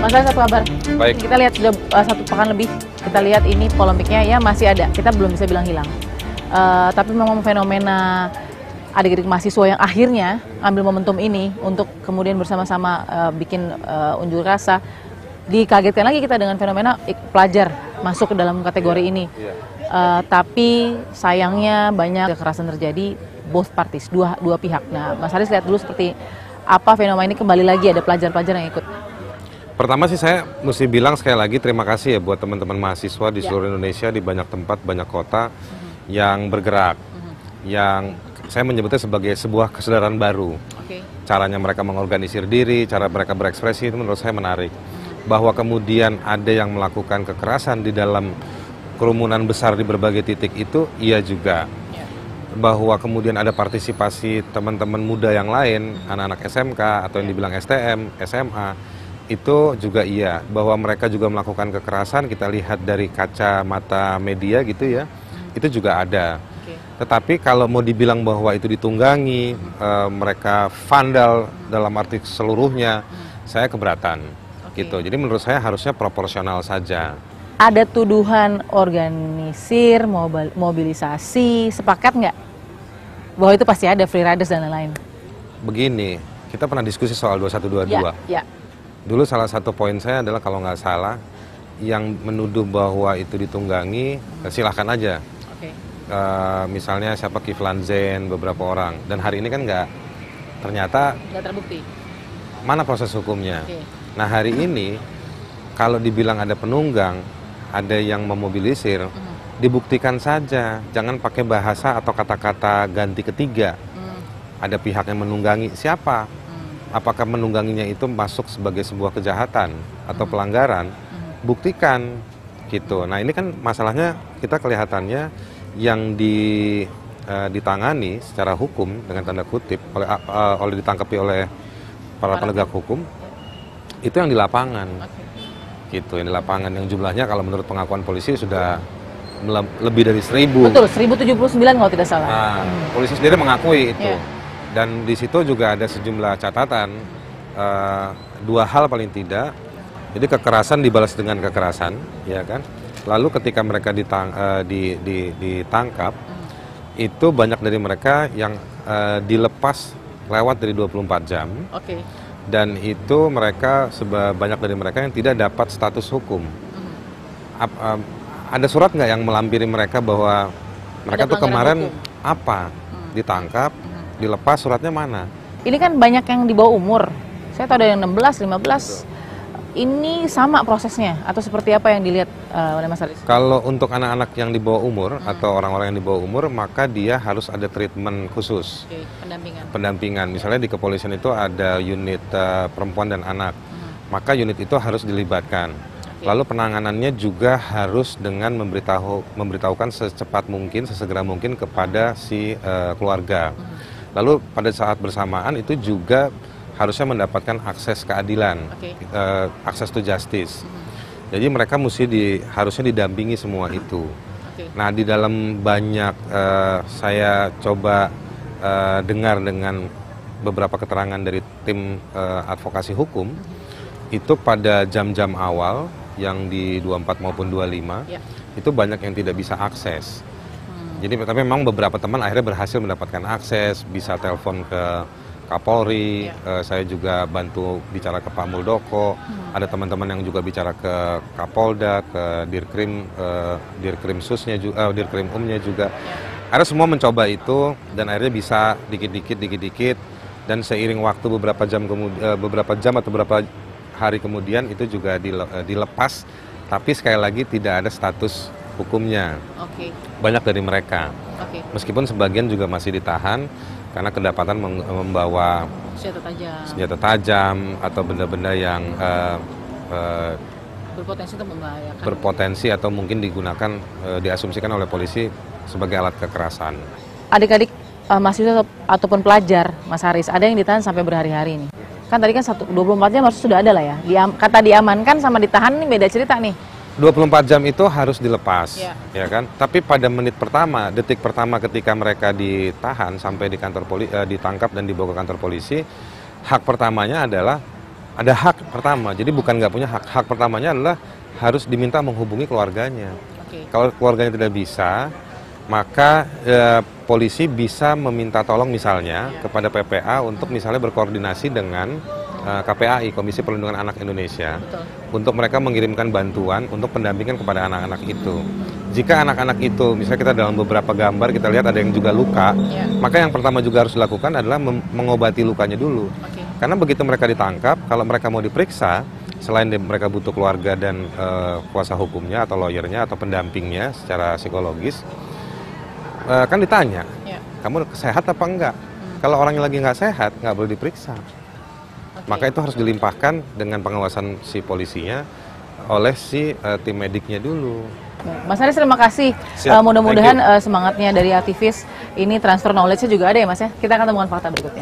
Mas Haris, apa kabar? Baik. Kita lihat sudah 1 pekan lebih, kita lihat ini polemiknya ya masih ada, kita belum bisa bilang hilang. Tapi memang fenomena adik-adik mahasiswa yang akhirnya ambil momentum ini untuk kemudian bersama-sama bikin unjuk rasa. Dikagetkan lagi kita dengan fenomena pelajar masuk ke dalam kategori ini. Tapi sayangnya banyak kekerasan terjadi both parties, dua pihak. Nah, Mas Haris lihat dulu seperti apa fenomena ini, kembali lagi ada pelajar-pelajar yang ikut. Pertama sih saya mesti bilang sekali lagi terima kasih ya buat teman-teman mahasiswa di seluruh Indonesia, di banyak tempat, banyak kota yang bergerak, yang saya menyebutnya sebagai sebuah kesadaran baru. Caranya mereka mengorganisir diri, cara mereka berekspresi itu menurut saya menarik. Bahwa kemudian ada yang melakukan kekerasan di dalam kerumunan besar di berbagai titik itu, iya juga. Bahwa kemudian ada partisipasi teman-teman muda yang lain, anak-anak SMK atau yang dibilang STM, SMA, itu juga iya. Bahwa mereka juga melakukan kekerasan, kita lihat dari kacamata media gitu ya, itu juga ada. Tetapi kalau mau dibilang bahwa itu ditunggangi, mereka vandal dalam arti seluruhnya, saya keberatan. Gitu. Jadi menurut saya harusnya proporsional saja. Ada tuduhan organisir, mobilisasi, sepakat nggak? Bahwa itu pasti ada free riders dan lain-lain. Begini, kita pernah diskusi soal 2122. Ya. Dulu salah satu poin saya adalah kalau nggak salah, yang menuduh bahwa itu ditunggangi, silahkan aja. Misalnya siapa Kiflan Zain, beberapa orang. Dan hari ini kan ternyata nggak terbukti. Mana proses hukumnya? Nah hari ini, kalau dibilang ada penunggang, ada yang memobilisir, dibuktikan saja, jangan pakai bahasa atau kata-kata ganti ketiga. Ada pihak yang menunggangi, siapa? Apakah menungganginya itu masuk sebagai sebuah kejahatan atau pelanggaran? Buktikan, gitu. Nah ini kan masalahnya kita kelihatannya yang ditangani secara hukum dengan tanda kutip oleh ditangkapi oleh para penegak hukum, itu yang di lapangan. Gitu, yang di lapangan, yang jumlahnya kalau menurut pengakuan polisi sudah lebih dari 1000. Betul, 1079 kalau tidak salah. Nah, polisi sendiri mengakui itu. Dan di situ juga ada sejumlah catatan, 2 hal paling tidak. Jadi kekerasan dibalas dengan kekerasan, ya kan? Lalu ketika mereka ditangkap, itu banyak dari mereka yang dilepas lewat dari 24 jam. Dan itu mereka banyak dari mereka yang tidak dapat status hukum. Ada surat nggak yang melampiri mereka bahwa mereka tuh kemarin ditangkap, dilepas, suratnya mana? Ini kan banyak yang di bawah umur. Saya tahu ada yang 16, 15. Ini sama prosesnya atau seperti apa yang dilihat oleh Mas Haris? Kalau untuk anak-anak yang di bawah umur atau orang-orang yang di bawah umur, maka dia harus ada treatment khusus. Pendampingan. Misalnya di kepolisian itu ada unit perempuan dan anak. Maka unit itu harus dilibatkan. Lalu penanganannya juga harus dengan memberitahukan secepat mungkin, sesegera mungkin kepada si keluarga. Lalu pada saat bersamaan itu juga harusnya mendapatkan akses keadilan, akses to justice. Jadi mereka harusnya didampingi semua itu. Nah di dalam banyak saya coba dengar dengan beberapa keterangan dari tim advokasi hukum, itu pada jam-jam awal yang di 24 maupun 25, itu banyak yang tidak bisa akses. Jadi tapi memang beberapa teman akhirnya berhasil mendapatkan akses, bisa telepon ke Kapolri, saya juga bantu bicara ke Pak Muldoko, ada teman-teman yang juga bicara ke Kapolda, ke Dirkrim Susnya juga, Dirkrim Umnya juga. Akhirnya semua mencoba itu dan akhirnya bisa dikit-dikit, dan seiring waktu beberapa jam atau beberapa hari kemudian itu juga dilepas, tapi sekali lagi tidak ada status hukumnya. Banyak dari mereka, meskipun sebagian juga masih ditahan karena kedapatan membawa senjata tajam atau benda-benda yang berpotensi atau mungkin digunakan, diasumsikan oleh polisi sebagai alat kekerasan. Adik-adik mahasiswa ataupun pelajar, Mas Haris, ada yang ditahan sampai berhari-hari nih. Kan tadi kan 24 jam harus sudah ada lah ya. Kata diamankan sama ditahan ini beda cerita nih. 24 jam itu harus dilepas, ya kan? Tapi pada menit pertama, detik pertama ketika mereka ditahan sampai di ditangkap dan dibawa ke kantor polisi, hak pertamanya adalah Ada hak pertama, jadi bukan nggak punya hak. Hak pertamanya adalah harus diminta menghubungi keluarganya. Kalau keluarganya tidak bisa, maka polisi bisa meminta tolong misalnya kepada PPA untuk misalnya berkoordinasi dengan KPAI, Komisi Perlindungan Anak Indonesia, untuk mereka mengirimkan bantuan untuk pendampingan kepada anak-anak itu. Jika anak-anak itu, misalnya kita dalam beberapa gambar kita lihat ada yang juga luka, maka yang pertama juga harus dilakukan adalah mengobati lukanya dulu. Karena begitu mereka ditangkap, kalau mereka mau diperiksa, selain mereka butuh keluarga dan kuasa hukumnya atau lawyernya atau pendampingnya secara psikologis, kan ditanya, kamu sehat apa enggak? Kalau orangnya lagi nggak sehat, nggak boleh diperiksa. Maka itu harus dilimpahkan dengan pengawasan si polisinya oleh si tim mediknya dulu. Mas Haris, terima kasih. Mudah-mudahan semangatnya dari aktivis ini transfer knowledge-nya juga ada ya Mas ya. Kita akan temukan fakta berikutnya.